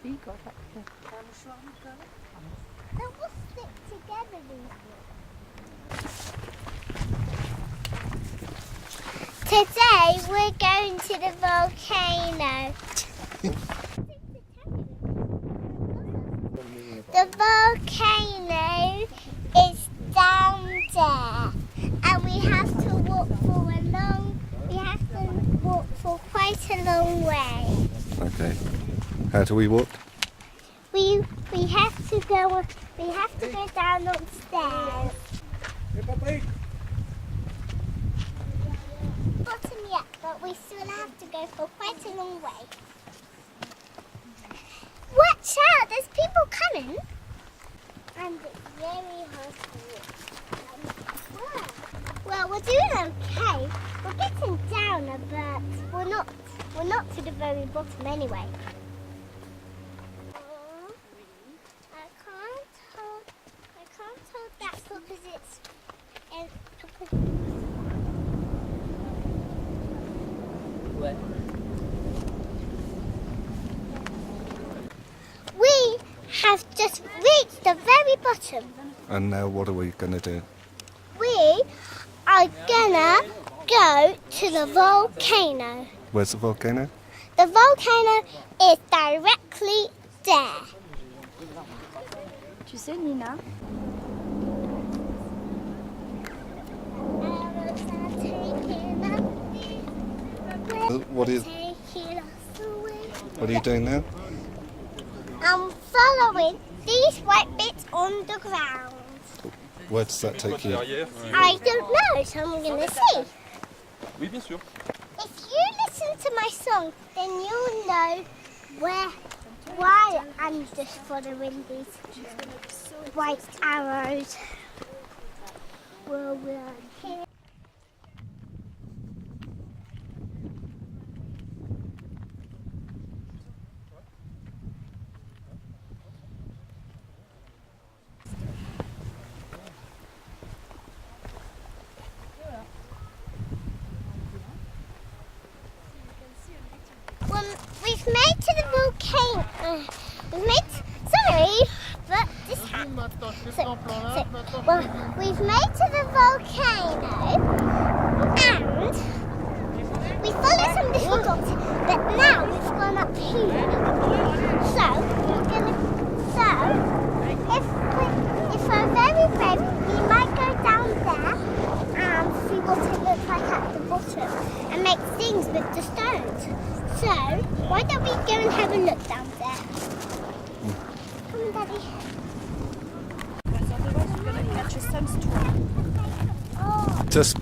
They'll all stick together, these bits. Today we're going to the volcano. The volcano is down there, and we have to walk for quite a long way. Okay. How do we walk? We have to go down upstairs. Bottom yet, but we still have to go for quite a long way. Watch out, there's people coming. And it's very hard to walk. Well, we're doing okay. We're getting down a bit. We're not to the very bottom anyway. I can't hold that because it's We have just reached the very bottom. And now what are we going to do? We are gonna go to the volcano. Where's the volcano? The volcano is directly there. Tu sais, Nina, What are you doing now? I'm following these white bits on the ground. Where does that take you? I don't know, so I'm going to see. Oui, bien sûr. If you listen to my song, then you'll know why I'm just following these white arrows. Well, we're here. Well, we've made to the volcano. Sorry, but this happened. Well, we've made to the volcano, and we followed some little dots, but now we've gone up here. So if we're very brave, we might go down there and see what it looks like at the bottom and make things with the stones. So, why don't we go and have a look down there? Come on, Daddy. catch a sunstorm. Oh, Just